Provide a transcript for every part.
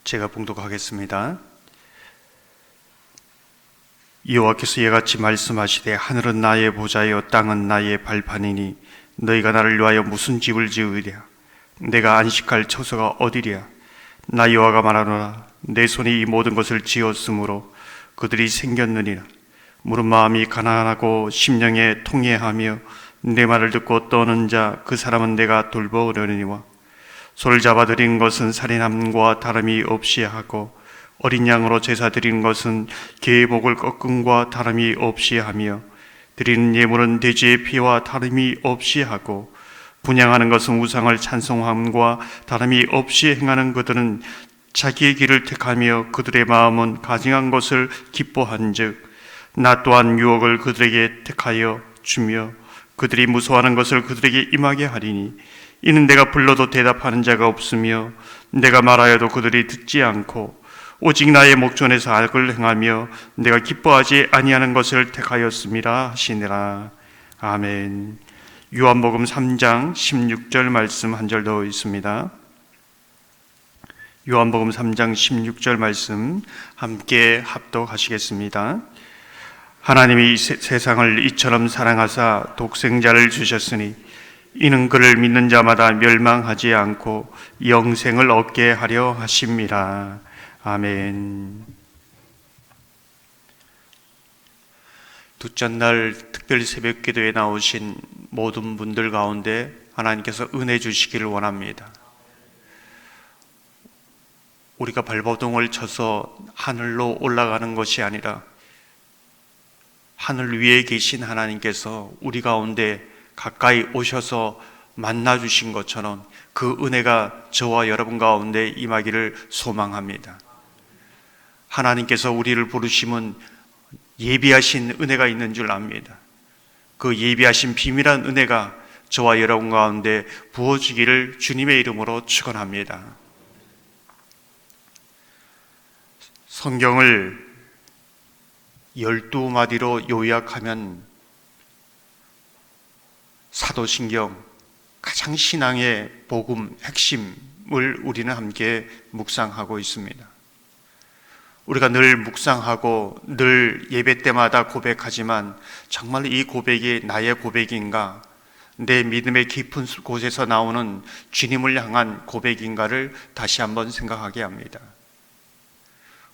제가 봉독하겠습니다. 여호와께서 이같이 말씀하시되 하늘은 나의 보좌요 땅은 나의 발판이니 너희가 나를 위하여 무슨 집을 지으랴? 내가 안식할 처소가 어디랴? 나 여호와가 말하노라. 내 손이 이 모든 것을 지었으므로 그들이 생겼느니라. 무릇 마음이 가난하고 심령에 통회하며 내 말을 듣고 떠는 자 그 사람은 내가 돌보려니와 소를 잡아 드린 것은 살인함과 다름이 없이 하고 어린 양으로 제사 드리는 것은 개의 목을 꺾음과 다름이 없이 하며 드리는 예물은 돼지의 피와 다름이 없이 하고 분향하는 것은 우상을 찬송함과 다름이 없이 행하는 그들은 자기의 길을 택하며 그들의 마음은 가증한 것을 기뻐한즉 나 또한 유혹을 그들에게 택하여 주며 그들이 무서워하는 것을 그들에게 임하게 하리니 이는 내가 불러도 대답하는 자가 없으며 내가 말하여도 그들이 듣지 않고 오직 나의 목전에서 악을 행하며 내가 기뻐하지 아니하는 것을 택하였음이라 하시니라. 아멘. 요한복음 3장 16절 말씀 한 절 더 있습니다. 요한복음 3장 16절 말씀 함께 합독하시겠습니다. 하나님이 세상을 이처럼 사랑하사 독생자를 주셨으니 이는 그를 믿는 자마다 멸망하지 않고 영생을 얻게 하려 하심이라. 아멘. 두째 특별 새벽 기도에 나오신 모든 분들 가운데 하나님께서 은혜 주시기를 원합니다. 우리가 발버둥을 쳐서 하늘로 올라가는 것이 아니라 하늘 위에 계신 하나님께서 우리 가운데 가까이 오셔서 만나주신 것처럼 그 은혜가 저와 여러분 가운데 임하기를 소망합니다. 하나님께서 우리를 부르심은 예비하신 은혜가 있는 줄 압니다. 그 예비하신 비밀한 은혜가 저와 여러분 가운데 부어지기를 주님의 이름으로 축원합니다. 성경을 12마디로 요약하면 사도신경 가장 신앙의 복음 핵심을 우리는 함께 묵상하고 있습니다. 우리가 늘 묵상하고 늘 예배 때마다 고백하지만 정말 이 고백이 나의 고백인가? 내 믿음의 깊은 곳에서 나오는 주님을 향한 고백인가를 다시 한번 생각하게 합니다.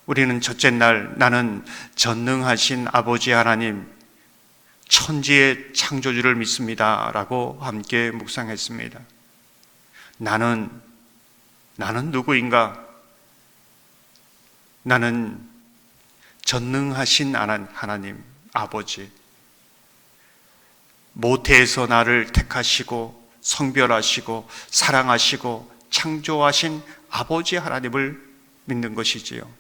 우리는 첫째 날 나는 전능하신 아버지 하나님 천지의 창조주를 믿습니다 라고 함께 묵상했습니다. 나는 누구인가? 나는 전능하신 하나님 아버지, 모태에서 나를 택하시고 성별하시고 사랑하시고 창조하신 아버지 하나님을 믿는 것이지요.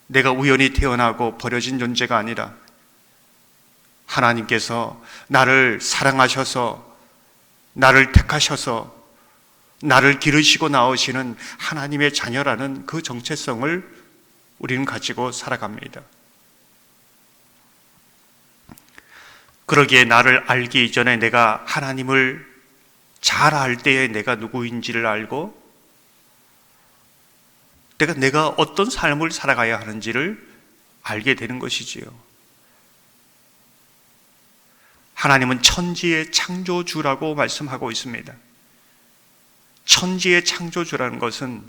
내가 우연히 태어나고 버려진 존재가 아니라 하나님께서 나를 사랑하셔서 나를 택하셔서 나를 기르시고 낳으시는 하나님의 자녀라는 그 정체성을 우리는 가지고 살아갑니다. 그러기에 나를 알기 이전에 내가 하나님을 잘 알 때에 내가 누구인지를 알고 내가 어떤 삶을 살아가야 하는지를 알게 되는 것이지요. 하나님은 천지의 창조주라고 말씀하고 있습니다. 천지의 창조주라는 것은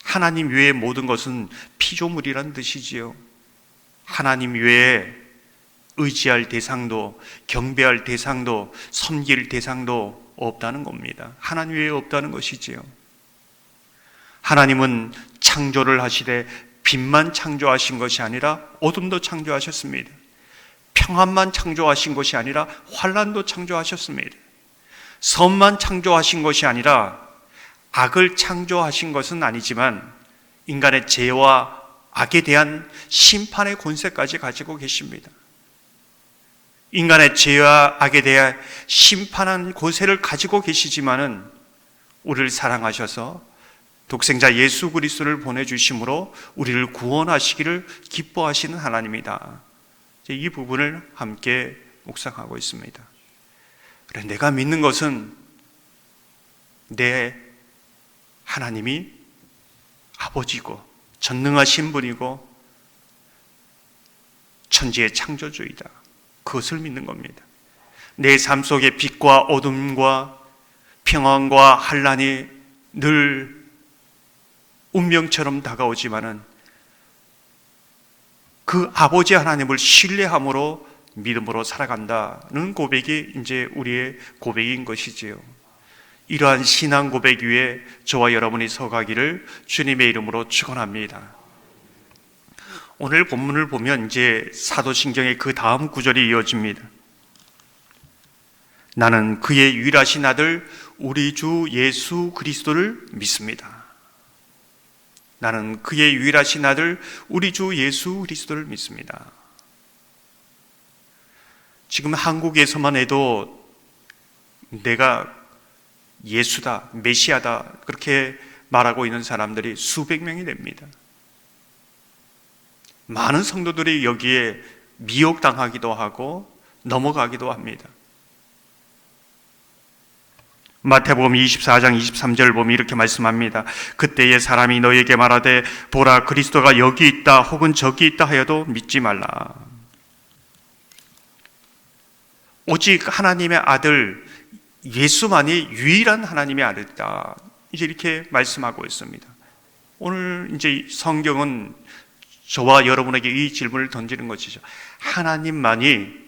하나님 외의 모든 것은 피조물이라는 뜻이지요. 하나님 외에 의지할 대상도 경배할 대상도 섬길 대상도 없다는 겁니다. 하나님 외에 없다는 것이지요. 하나님은 창조를 하시되 빛만 창조하신 것이 아니라 어둠도 창조하셨습니다. 평안만 창조하신 것이 아니라 환난도 창조하셨습니다. 선만 창조하신 것이 아니라 악을 창조하신 것은 아니지만 인간의 죄와 악에 대한 심판의 권세까지 가지고 계십니다. 인간의 죄와 악에 대한 심판한 권세를 가지고 계시지만은 우리를 사랑하셔서 독생자 예수 그리스도를 보내주심으로 우리를 구원하시기를 기뻐하시는 하나님이다. 이 부분을 함께 묵상하고 있습니다. 그래, 내가 믿는 것은 내 하나님이 아버지고 전능하신 분이고 천지의 창조주이다. 그것을 믿는 겁니다. 내 삶 속에 빛과 어둠과 평안과 환난이 늘 운명처럼 다가오지만은 그 아버지 하나님을 신뢰함으로 믿음으로 살아간다는 고백이 이제 우리의 고백인 것이지요. 이러한 신앙 고백 위에 저와 여러분이 서가기를 주님의 이름으로 축원합니다. 오늘 본문을 보면 이제 사도신경의 그 다음 구절이 이어집니다. 나는 그의 유일하신 아들 우리 주 예수 그리스도를 믿습니다. 나는 그의 유일하신 아들 우리 주 예수 그리스도를 믿습니다. 지금 한국에서만 해도 내가 예수다, 메시아다 그렇게 말하고 있는 사람들이 수백 명이 됩니다. 많은 성도들이 여기에 미혹당하기도 하고 넘어가기도 합니다. 마태복음 24장 23절 보면 이렇게 말씀합니다. 그때의 사람이 너에게 말하되 보라 그리스도가 여기 있다 혹은 저기 있다 하여도 믿지 말라. 오직 하나님의 아들 예수만이 유일한 하나님의 아들이다. 이제 이렇게 말씀하고 있습니다. 오늘 이제 성경은 저와 여러분에게 이 질문을 던지는 것이죠. 하나님만이,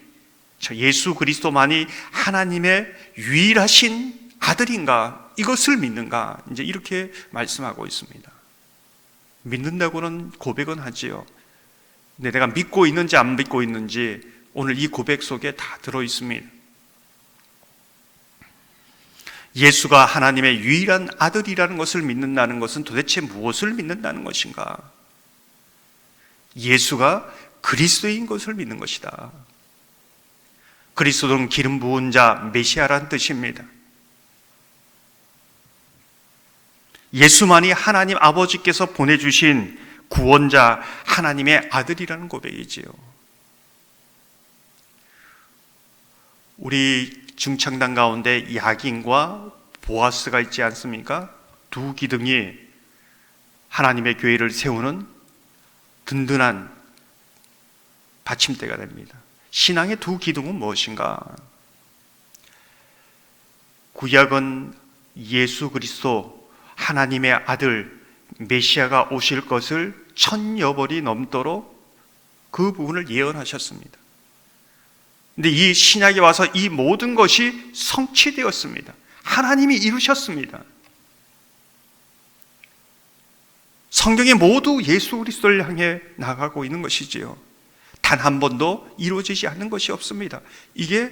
예수 그리스도만이 하나님의 유일하신 아들인가? 이것을 믿는가? 이제 이렇게 말씀하고 있습니다. 믿는다고는 고백은 하지요. 근데 내가 믿고 있는지 안 믿고 있는지 오늘 이 고백 속에 다 들어 있습니다. 예수가 하나님의 유일한 아들이라는 것을 믿는다는 것은 도대체 무엇을 믿는다는 것인가? 예수가 그리스도인 것을 믿는 것이다. 그리스도는 기름 부은 자, 메시아란 뜻입니다. 예수만이 하나님 아버지께서 보내주신 구원자, 하나님의 아들이라는 고백이지요. 우리 중창단 가운데 야긴과 보아스가 있지 않습니까? 두 기둥이 하나님의 교회를 세우는 든든한 받침대가 됩니다. 신앙의 두 기둥은 무엇인가? 구약은 예수 그리스도 하나님의 아들 메시아가 오실 것을 1000여 벌이 넘도록 그 부분을 예언하셨습니다. 근데 이 신약에 와서 이 모든 것이 성취되었습니다. 하나님이 이루셨습니다. 성경이 모두 예수 그리스도를 향해 나가고 있는 것이지요. 단 한 번도 이루어지지 않는 것이 없습니다. 이게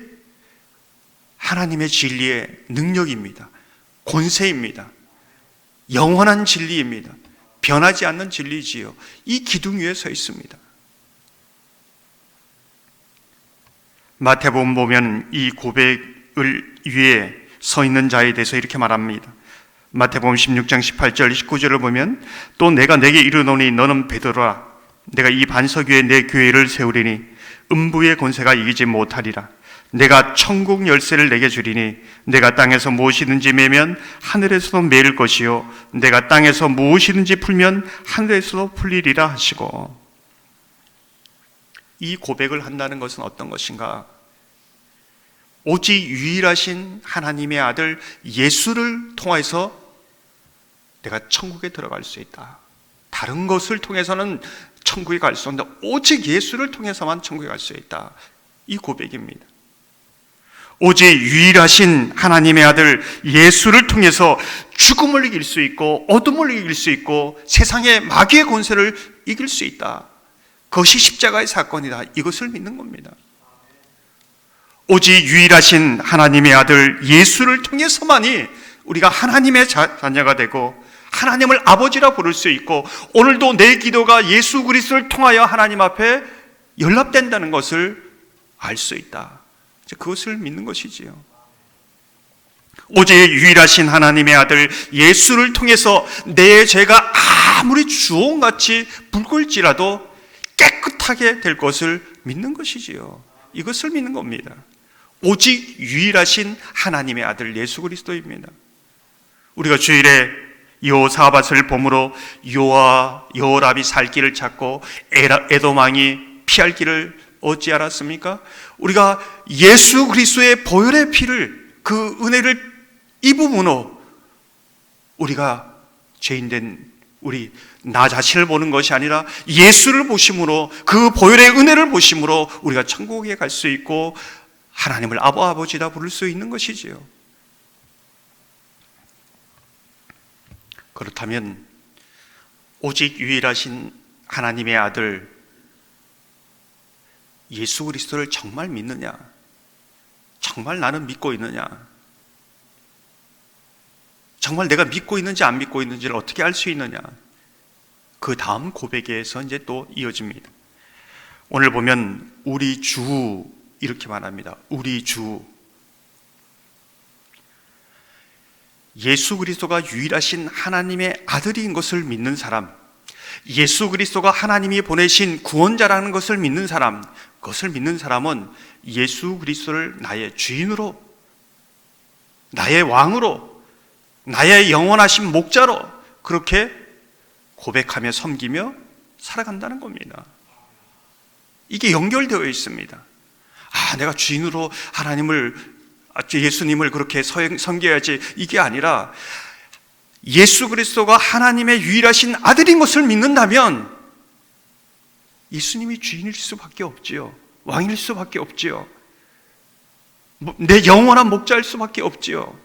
하나님의 진리의 능력입니다. 권세입니다. 영원한 진리입니다. 변하지 않는 진리지요. 이 기둥 위에 서 있습니다. 마태복음 보면 이 고백을 위에 서 있는 자에 대해서 이렇게 말합니다. 마태복음 16장 18절 19절을 보면 또 내가 내게 이르노니 너는 베드로라 내가 이 반석 위에 내 교회를 세우리니 음부의 권세가 이기지 못하리라. 내가 천국 열쇠를 내게 주리니 내가 땅에서 무엇이든지 매면 하늘에서도 매일 것이요 내가 땅에서 무엇이든지 풀면 하늘에서도 풀리리라 하시고, 이 고백을 한다는 것은 어떤 것인가? 오직 유일하신 하나님의 아들 예수를 통해서 내가 천국에 들어갈 수 있다. 다른 것을 통해서는 천국에 갈 수 없는데 오직 예수를 통해서만 천국에 갈 수 있다. 이 고백입니다. 오직 유일하신 하나님의 아들 예수를 통해서 죽음을 이길 수 있고 어둠을 이길 수 있고 세상의 마귀의 권세를 이길 수 있다. 그것이 십자가의 사건이다. 이것을 믿는 겁니다. 오직 유일하신 하나님의 아들 예수를 통해서만이 우리가 하나님의 자녀가 되고 하나님을 아버지라 부를 수 있고 오늘도 내 기도가 예수 그리스도를 통하여 하나님 앞에 연락된다는 것을 알 수 있다. 그것을 믿는 것이지요. 오직 유일하신 하나님의 아들 예수를 통해서 내 죄가 아무리 주홍같이 붉을지라도 깨끗하게 될 것을 믿는 것이지요. 이것을 믿는 겁니다. 오직 유일하신 하나님의 아들 예수 그리스도입니다. 우리가 주일에 여호사밧을 봄으로 여호람이 살 길을 찾고 에돔 왕이 피할 길을 얻지 않았습니까? 우리가 예수 그리스도의 보혈의 피를, 그 은혜를 입음으로 우리가 죄인된 우리 나 자신을 보는 것이 아니라 예수를 보심으로, 그 보혈의 은혜를 보심으로 우리가 천국에 갈 수 있고 하나님을 아버지다 부를 수 있는 것이지요. 그렇다면 오직 유일하신 하나님의 아들 예수 그리스도를 정말 믿느냐? 정말 나는 믿고 있느냐? 정말 내가 믿고 있는지 안 믿고 있는지를 어떻게 알 수 있느냐? 그 다음 고백에서 이제 또 이어집니다. 오늘 보면 우리 주 이렇게 말합니다. 우리 주. 예수 그리스도가 유일하신 하나님의 아들인 것을 믿는 사람, 예수 그리스도가 하나님이 보내신 구원자라는 것을 믿는 사람, 그것을 믿는 사람은 예수 그리스도를 나의 주인으로, 나의 왕으로, 나의 영원하신 목자로 그렇게 고백하며 섬기며 살아간다는 겁니다. 이게 연결되어 있습니다. 내가 주인으로 예수님을 그렇게 섬겨야지, 이게 아니라 예수 그리스도가 하나님의 유일하신 아들인 것을 믿는다면 예수님이 주인일 수밖에 없지요. 왕일 수밖에 없지요. 내 영원한 목자일 수밖에 없지요.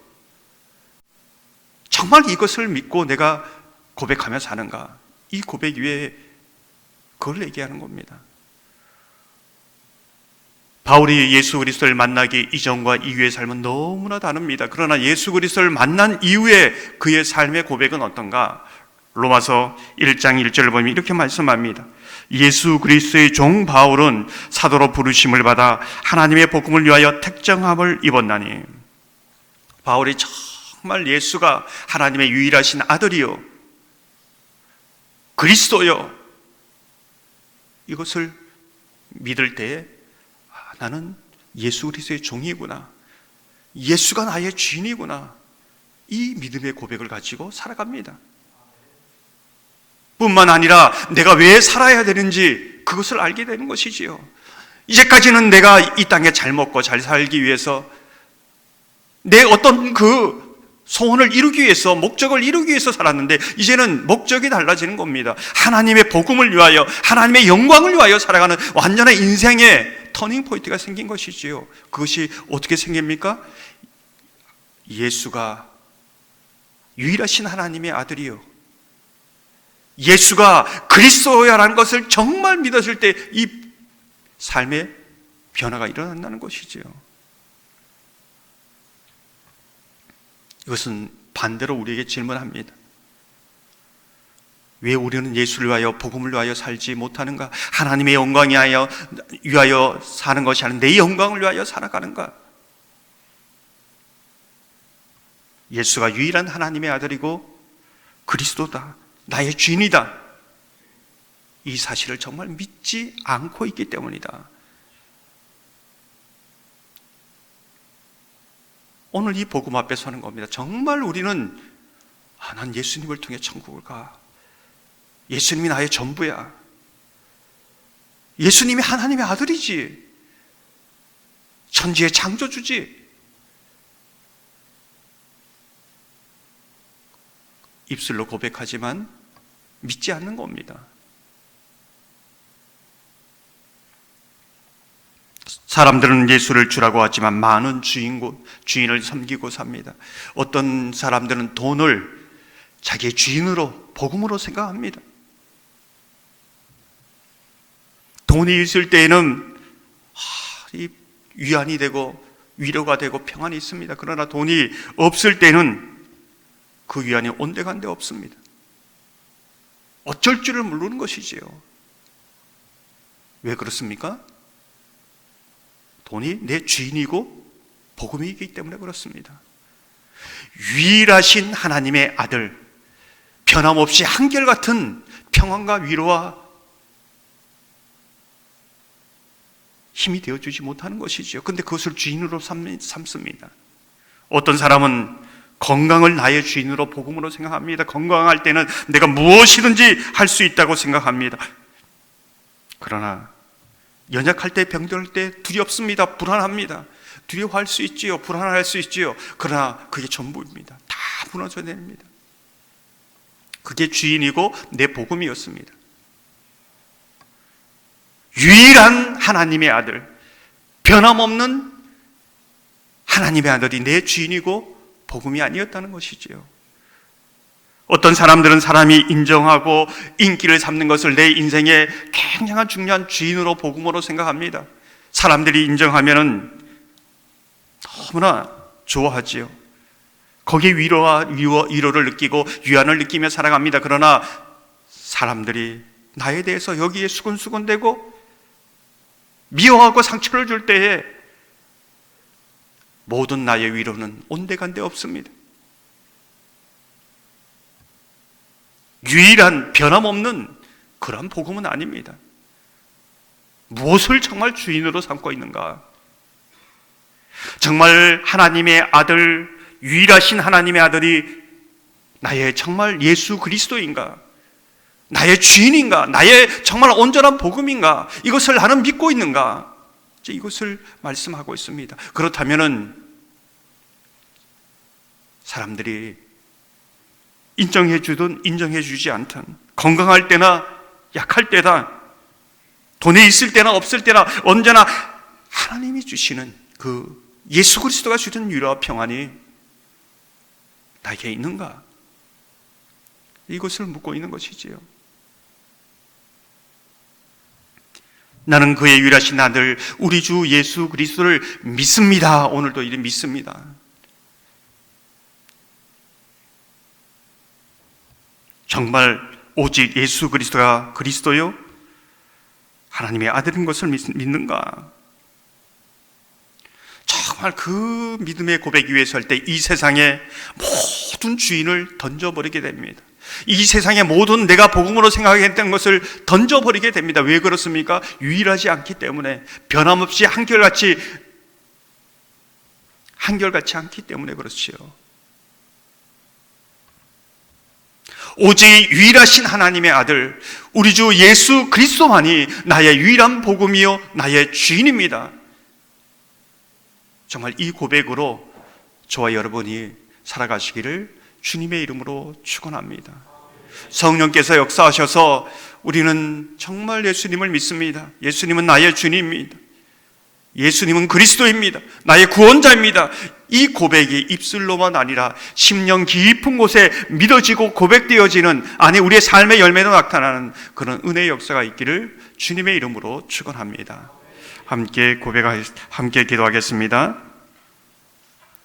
정말 이것을 믿고 내가 고백하며 사는가? 이 고백 위에 그걸 얘기하는 겁니다. 바울이 예수 그리스도를 만나기 이전과 이후의 삶은 너무나 다릅니다. 그러나 예수 그리스도를 만난 이후에 그의 삶의 고백은 어떤가? 로마서 1장 1절을 보면 이렇게 말씀합니다. 예수 그리스도의 종 바울은 사도로 부르심을 받아 하나님의 복음을 위하여 택정함을 입었나니. 바울이 정말 예수가 하나님의 유일하신 아들이요, 그리스도요, 이것을 믿을 때에 나는 예수 그리스도의 종이구나, 예수가 나의 주인이구나, 이 믿음의 고백을 가지고 살아갑니다. 뿐만 아니라 내가 왜 살아야 되는지 그것을 알게 되는 것이지요. 이제까지는 내가 이 땅에 잘 먹고 잘 살기 위해서 내 어떤 그 소원을 이루기 위해서, 목적을 이루기 위해서 살았는데 이제는 목적이 달라지는 겁니다. 하나님의 복음을 위하여, 하나님의 영광을 위하여 살아가는 완전한 인생의 터닝 포인트가 생긴 것이지요. 그것이 어떻게 생깁니까? 예수가 유일하신 하나님의 아들이요, 예수가 그리스도야라는 것을 정말 믿었을 때 이 삶의 변화가 일어난다는 것이지요. 이것은 반대로 우리에게 질문합니다. 왜 우리는 예수를 위하여, 복음을 위하여 살지 못하는가? 하나님의 영광이 위하여 사는 것이 아니라 내 영광을 위하여 살아가는가? 예수가 유일한 하나님의 아들이고 그리스도다, 나의 주인이다, 이 사실을 정말 믿지 않고 있기 때문이다. 오늘 이 복음 앞에 서는 겁니다. 정말 우리는 난 예수님을 통해 천국을 가, 예수님이 나의 전부야, 예수님이 하나님의 아들이지, 천지의 창조주지, 입술로 고백하지만 믿지 않는 겁니다. 사람들은 예수를 주라고 하지만 많은 주인을 섬기고 삽니다. 어떤 사람들은 돈을 자기의 주인으로, 복음으로 생각합니다. 돈이 있을 때에는 위안이 되고 위로가 되고 평안이 있습니다. 그러나 돈이 없을 때는 그 위안이 온데간데 없습니다. 어쩔 줄을 모르는 것이지요. 왜 그렇습니까? 돈이 내 주인이고 복음이기 때문에 그렇습니다. 유일하신 하나님의 아들, 변함없이 한결같은 평안과 위로와 힘이 되어주지 못하는 것이지요. 그런데 그것을 주인으로 삼습니다. 어떤 사람은 건강을 나의 주인으로 복음으로 생각합니다. 건강할 때는 내가 무엇이든지 할 수 있다고 생각합니다. 그러나 연약할 때, 병들 때 두렵습니다. 불안합니다. 두려워할 수 있지요. 불안할 수 있지요. 그러나 그게 전부입니다. 다 무너져야 됩니다. 그게 주인이고 내 복음이었습니다. 유일한 하나님의 아들, 변함없는 하나님의 아들이 내 주인이고 복음이 아니었다는 것이지요. 어떤 사람들은 사람이 인정하고 인기를 삼는 것을 내 인생의 굉장한 중요한 주인으로 복음으로 생각합니다. 사람들이 인정하면은 너무나 좋아하지요. 거기에 위로를 느끼고 위안을 느끼며 살아갑니다. 그러나 사람들이 나에 대해서 여기에 수근수근대고 미워하고 상처를 줄 때에 모든 나의 위로는 온데간데 없습니다. 유일한 변함없는 그런 복음은 아닙니다. 무엇을 정말 주인으로 삼고 있는가? 정말 하나님의 아들, 유일하신 하나님의 아들이 나의 정말 예수 그리스도인가? 나의 주인인가? 나의 정말 온전한 복음인가? 이것을 나는 믿고 있는가? 이것을 말씀하고 있습니다. 그렇다면은 사람들이 인정해 주든 인정해 주지 않든, 건강할 때나 약할 때나 돈에 있을 때나 없을 때나 언제나 하나님이 주시는 그 예수 그리스도가 주는 위로와 평안이 나에게 있는가? 이것을 묻고 있는 것이지요. 나는 그의 유일하신 아들 우리 주 예수 그리스도를 믿습니다. 오늘도 이를 믿습니다. 정말 오직 예수 그리스도가 그리스도요? 하나님의 아들인 것을 믿는가? 정말 그 믿음의 고백 위에 설 때 이 세상의 모든 주인을 던져버리게 됩니다. 이 세상의 모든 내가 복음으로 생각했던 것을 던져버리게 됩니다. 왜 그렇습니까? 유일하지 않기 때문에, 변함없이 한결같이 않기 때문에 그렇지요. 오직 유일하신 하나님의 아들 우리 주 예수 그리스도만이 나의 유일한 복음이요 나의 주인입니다. 정말 이 고백으로 저와 여러분이 살아가시기를 주님의 이름으로 축원합니다. 성령께서 역사하셔서 우리는 정말 예수님을 믿습니다. 예수님은 나의 주님입니다. 예수님은 그리스도입니다. 나의 구원자입니다. 이 고백이 입술로만 아니라 심령 깊은 곳에 믿어지고 고백되어지는 안에 우리의 삶의 열매로 나타나는 그런 은혜의 역사가 있기를 주님의 이름으로 축원합니다. 함께 기도하겠습니다.